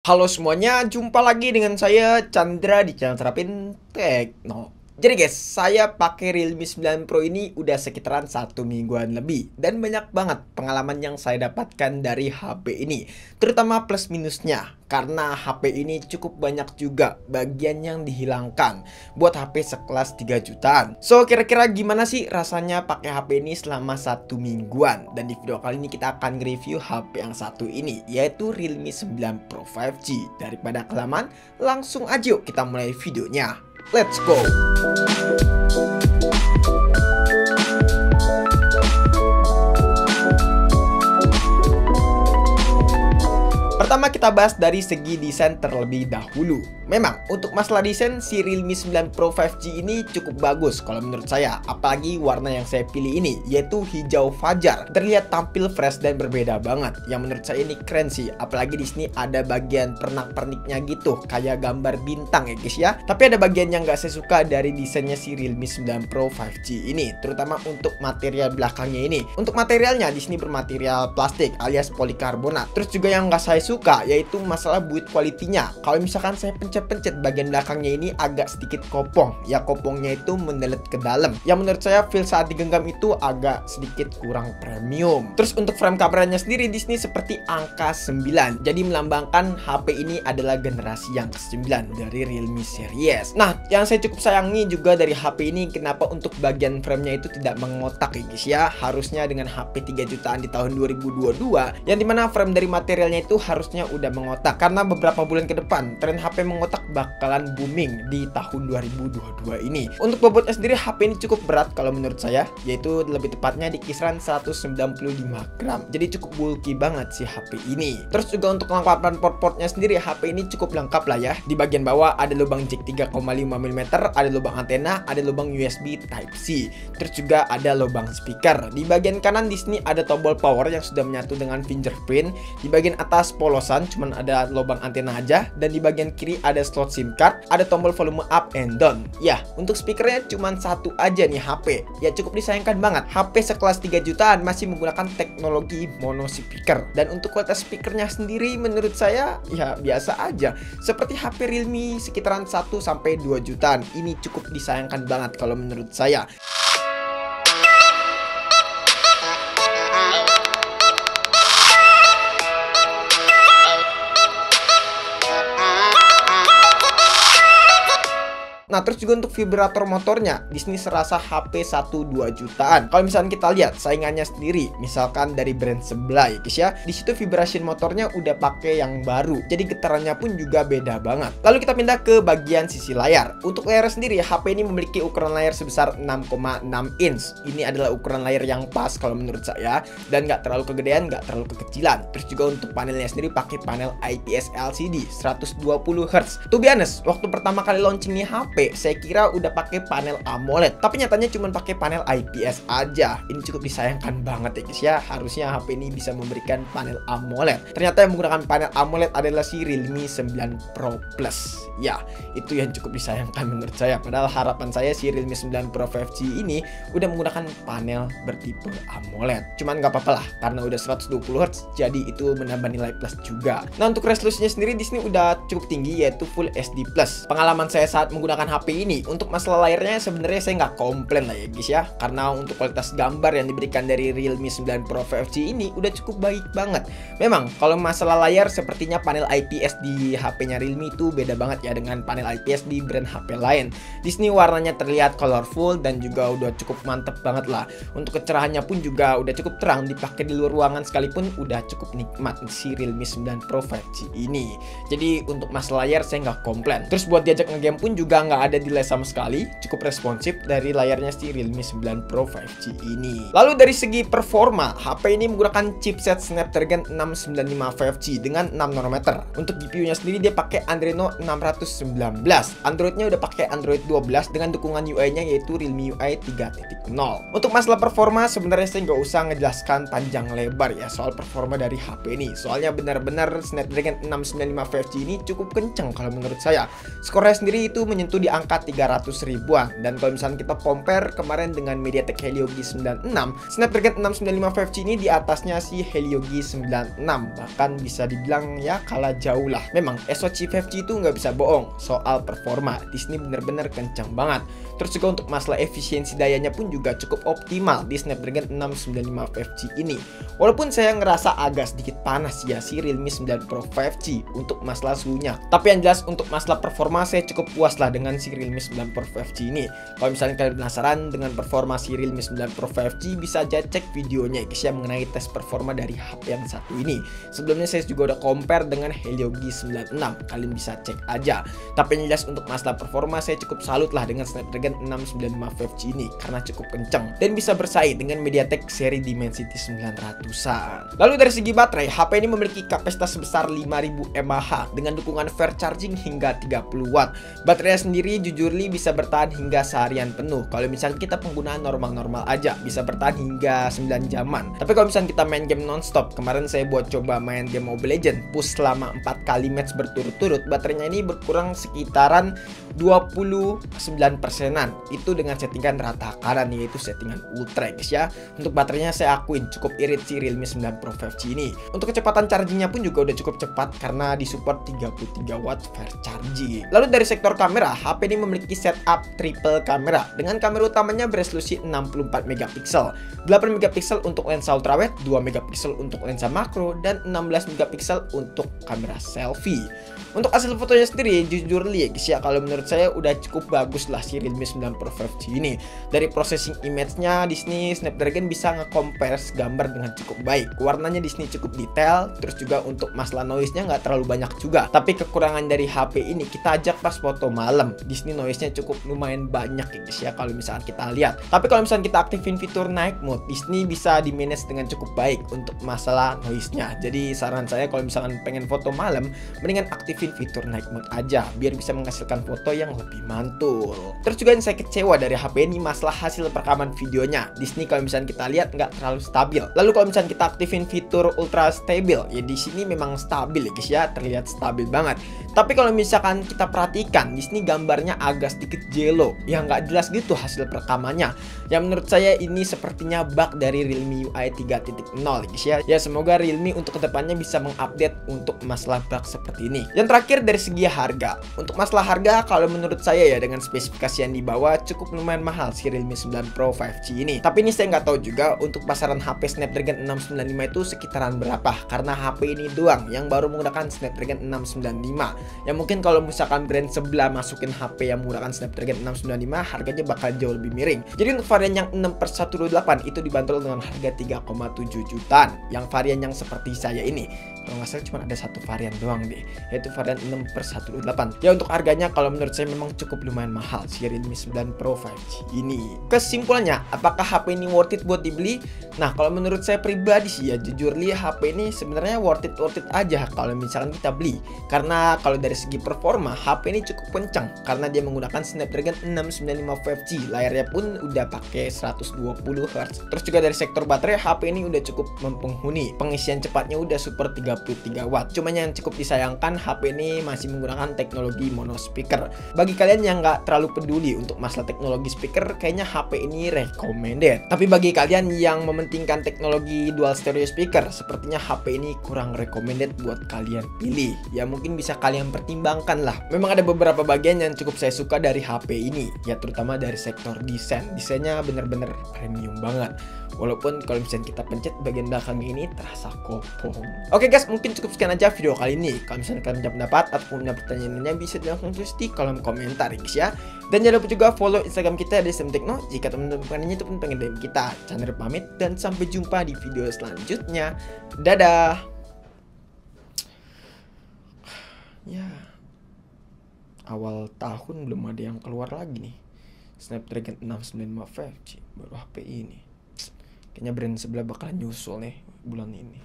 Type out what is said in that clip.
Halo semuanya, jumpa lagi dengan saya Chandra di channel Terapin Tekno. Jadi guys, saya pakai Realme 9 Pro ini udah sekitaran 1 mingguan lebih. Dan banyak banget pengalaman yang saya dapatkan dari HP ini. Terutama plus minusnya. Karena HP ini cukup banyak juga bagian yang dihilangkan buat HP sekelas 3 jutaan. So, kira-kira gimana sih rasanya pakai HP ini selama 1 mingguan? Dan di video kali ini kita akan review HP yang satu ini, yaitu Realme 9 Pro 5G. Daripada kelamaan, langsung aja yuk kita mulai videonya. Let's go! Pertama kita bahas dari segi desain terlebih dahulu. Memang untuk masalah desain si Realme 9 Pro 5G ini cukup bagus kalau menurut saya. Apalagi warna yang saya pilih ini, yaitu hijau fajar. Terlihat tampil fresh dan berbeda banget. Yang menurut saya ini keren sih. Apalagi di sini ada bagian pernak-perniknya gitu, kayak gambar bintang ya guys ya. Tapi ada bagian yang gak saya suka dari desainnya si Realme 9 Pro 5G ini, terutama untuk material belakangnya ini. Untuk materialnya di sini bermaterial plastik alias polikarbonat. Terus juga yang gak saya suka yaitu masalah build quality-nya. Kalau misalkan saya pencet bagian belakangnya ini agak sedikit kopong. Ya kopongnya itu mendelet ke dalam. Yang menurut saya feel saat digenggam itu agak sedikit kurang premium. Terus untuk frame kameranya sendiri di sini seperti angka 9. Jadi melambangkan HP ini adalah generasi yang ke-9 dari Realme series. Nah, yang saya cukup sayangi juga dari HP ini kenapa untuk bagian framenya itu tidak mengotak ya guys ya. Harusnya dengan HP 3 jutaan di tahun 2022 yang dimana frame dari materialnya itu harusnya udah mengotak. Karena beberapa bulan ke depan tren HP mengotak bakalan booming di tahun 2022 ini. Untuk bobotnya sendiri HP ini cukup berat kalau menurut saya, yaitu lebih tepatnya di kisaran 195 gram. Jadi cukup bulky banget sih HP ini. Terus juga untuk kelengkapan port-portnya sendiri HP ini cukup lengkap lah ya. Di bagian bawah ada lubang jack 3,5 mm, ada lubang antena, ada lubang USB Type-C. Terus juga ada lubang speaker. Di bagian kanan di sini ada tombol power yang sudah menyatu dengan fingerprint. Di bagian atas polosan cuman ada lubang antena aja, dan di bagian kiri ada slot SIM card, ada tombol volume up and down. Ya, untuk speakernya cuma satu aja nih HP. Ya cukup disayangkan banget. HP sekelas 3 jutaan masih menggunakan teknologi mono speaker. Dan untuk kualitas speakernya sendiri menurut saya ya biasa aja. Seperti HP Realme sekitaran 1-2 jutaan. Ini cukup disayangkan banget kalau menurut saya. Nah, terus juga untuk vibrator motornya di sini serasa HP 1-2 jutaan. Kalau misalnya kita lihat saingannya sendiri, misalkan dari brand sebelah ya guys ya, di situ vibration motornya udah pakai yang baru. Jadi getarannya pun juga beda banget. Lalu kita pindah ke bagian sisi layar. Untuk layar sendiri, HP ini memiliki ukuran layar sebesar 6,6 inch. Ini adalah ukuran layar yang pas kalau menurut saya, dan nggak terlalu kegedean, nggak terlalu kekecilan. Terus juga untuk panelnya sendiri pakai panel IPS LCD 120 Hz. To be honest, waktu pertama kali launching nih HP, saya kira udah pakai panel AMOLED, tapi nyatanya cuma pakai panel IPS aja. Ini cukup disayangkan banget ya guys ya. Harusnya HP ini bisa memberikan panel AMOLED. Ternyata yang menggunakan panel AMOLED adalah si Realme 9 Pro Plus. Ya, itu yang cukup disayangkan menurut saya. Padahal harapan saya si Realme 9 Pro 5G ini udah menggunakan panel bertipe AMOLED. Cuman nggak apa-apa lah, karena udah 120 Hz, jadi itu menambah nilai plus juga. Nah, untuk resolusinya sendiri di sini udah cukup tinggi, yaitu Full HD+. Pengalaman saya saat menggunakan HP ini, untuk masalah layarnya sebenarnya saya nggak komplain lah ya guys ya, karena untuk kualitas gambar yang diberikan dari Realme 9 Pro 5G ini udah cukup baik banget. Memang kalau masalah layar sepertinya panel IPS di HP-nya Realme itu beda banget ya dengan panel IPS di brand HP lain. Di sini warnanya terlihat colorful dan juga udah cukup mantep banget lah. Untuk kecerahannya pun juga udah cukup terang, dipakai di luar ruangan sekalipun udah cukup nikmat si Realme 9 Pro 5G ini. Jadi untuk masalah layar saya nggak komplain. Terus buat diajak ngegame pun juga nggak ada delay sama sekali, cukup responsif dari layarnya si Realme 9 Pro 5G ini. Lalu dari segi performa, HP ini menggunakan chipset Snapdragon 695 5G dengan 6 nanometer. Untuk GPU-nya sendiri dia pakai Adreno 619. Android-nya udah pakai Android 12 dengan dukungan UI-nya yaitu Realme UI 3.0. Untuk masalah performa sebenarnya saya nggak usah ngejelaskan panjang lebar ya soal performa dari HP ini. Soalnya benar-benar Snapdragon 695 5G ini cukup kenceng kalau menurut saya. Skornya sendiri itu menyentuh di angka 300 ribuan. Dan kalau misalnya kita compare kemarin dengan MediaTek Helio G96, Snapdragon 695 5G ini di atasnya si Helio G96, bahkan bisa dibilang ya kalah jauh lah. Memang SoC 5G itu nggak bisa bohong soal performa, di sini bener-bener kencang banget. Terus juga untuk masalah efisiensi dayanya pun juga cukup optimal di Snapdragon 695 5G ini. Walaupun saya ngerasa agak sedikit panas ya si Realme 9 Pro 5G untuk masalah suhunya, tapi yang jelas untuk masalah performa saya cukup puas lah dengan si Realme 9 Pro 5G ini. Kalau misalnya kalian penasaran dengan performa si Realme 9 Pro 5G, bisa aja cek videonya guys ya mengenai tes performa dari HP yang satu ini. Sebelumnya saya juga udah compare dengan Helio G96, kalian bisa cek aja. Tapi yang jelas untuk masalah performa saya cukup salut lah dengan Snapdragon 695 5G ini karena cukup kenceng dan bisa bersaing dengan MediaTek seri Dimensity 900-an. Lalu dari segi baterai, HP ini memiliki kapasitas sebesar 5000 mAh dengan dukungan fast charging hingga 30 watt. Baterainya sendiri jujur li bisa bertahan hingga seharian penuh. Kalau misalnya kita penggunaan normal-normal aja bisa bertahan hingga 9 jaman. Tapi kalau misalnya kita main game nonstop, kemarin saya buat coba main game Mobile Legends, push selama 4 kali match berturut-turut, baterainya ini berkurang sekitaran 29%. Itu dengan settingan rata kanan, yaitu settingan ultra guys ya. Untuk baterainya saya akuin cukup irit si Realme 9 Pro 5G ini. Untuk kecepatan chargingnya pun juga udah cukup cepat karena disupport 33 watt fast charging. Lalu dari sektor kamera, HP ini memiliki setup triple kamera dengan kamera utamanya beresolusi 64 megapiksel, 8 megapiksel untuk lensa ultrawide, 2 megapiksel untuk lensa makro, dan 16 megapiksel untuk kamera selfie. Untuk hasil fotonya sendiri jujur li guys ya, kalau menurut saya udah cukup bagus lah si Realme 9 Pro 5G ini. Dari processing image-nya di sini Snapdragon bisa nge-compare gambar dengan cukup baik. Warnanya di sini cukup detail, terus juga untuk masalah noise-nya nggak terlalu banyak juga. Tapi kekurangan dari HP ini, kita ajak pas foto malam, di sini noise-nya cukup lumayan banyak ya guys ya kalau misalkan kita lihat. Tapi kalau misalkan kita aktifin fitur night mode, di sini bisa di manage dengan cukup baik untuk masalah noise-nya. Jadi saran saya kalau misalkan pengen foto malam, mendingan aktifin fitur night mode aja biar bisa menghasilkan foto yang lebih mantul. Terus juga yang saya kecewa dari HP ini masalah hasil perekaman videonya. Di sini kalau misalnya kita lihat nggak terlalu stabil. Lalu kalau misalnya kita aktifin fitur ultra stable, ya di sini memang stabil ya guys ya, terlihat stabil banget. Tapi kalau misalkan kita perhatikan di sini gambarnya agak sedikit jello, ya nggak jelas gitu hasil perekamannya. Yang menurut saya ini sepertinya bug dari Realme UI 3.0 guys ya. Ya semoga Realme untuk kedepannya bisa mengupdate untuk masalah bug seperti ini. Yang terakhir dari segi harga. Untuk masalah harga kalau menurut saya ya dengan spesifikasi yang dibawa cukup lumayan mahal si Realme 9 Pro 5G ini. Tapi ini saya nggak tahu juga untuk pasaran HP Snapdragon 695 itu sekitaran berapa, karena HP ini doang yang baru menggunakan Snapdragon 695. Ya mungkin kalau misalkan brand sebelah masukin HP yang menggunakan Snapdragon 695, harganya bakal jauh lebih miring. Jadi untuk varian yang 6/128 itu dibanderol dengan harga 3,7 jutaan. Yang varian yang seperti saya ini, kalau nggak salah cuma ada satu varian doang deh, yaitu varian 6/128. Ya untuk harganya kalau menurut saya memang cukup lumayan mahal si Realme 9 Pro 5G ini. Kesimpulannya, apakah HP ini worth it buat dibeli? Nah kalau menurut saya pribadi sih ya jujur li HP ini sebenarnya worth it aja kalau misalkan kita beli. Karena kalau dari segi performa HP ini cukup kencang karena dia menggunakan Snapdragon 695 5G. Layarnya pun udah pakai 120 Hz. Terus juga dari sektor baterai HP ini udah cukup mempenghuni. Pengisian cepatnya udah super 33 watt. Cuman yang cukup disayangkan HP ini masih menggunakan teknologi mono speaker. Bagi kalian yang nggak terlalu peduli untuk masalah teknologi speaker, kayaknya HP ini recommended. Tapi bagi kalian yang mementingkan teknologi dual stereo speaker, sepertinya HP ini kurang recommended buat kalian pilih. Ya mungkin bisa kalian pertimbangkan lah. Memang ada beberapa bagian yang cukup saya suka dari HP ini, ya terutama dari sektor desain. Desainnya bener-bener premium banget. Walaupun kalau misalnya kita pencet bagian belakang ini terasa kopong. Oke guys, mungkin cukup sekian aja video kali ini. Kalau misalnya kalian punya pendapat atau punya pertanyaannya, bisa langsung tulis di kolom komentar guys ya. Dan jangan lupa juga follow Instagram kita di SMTechno jika teman-teman itu pun pengen DM kita. Chandra pamit dan sampai jumpa di video selanjutnya. Dadah. Ya, awal tahun belum ada yang keluar lagi nih. Snapdragon 695 5G baru HP ini. Kayaknya brand sebelah bakalan nyusul nih bulan ini.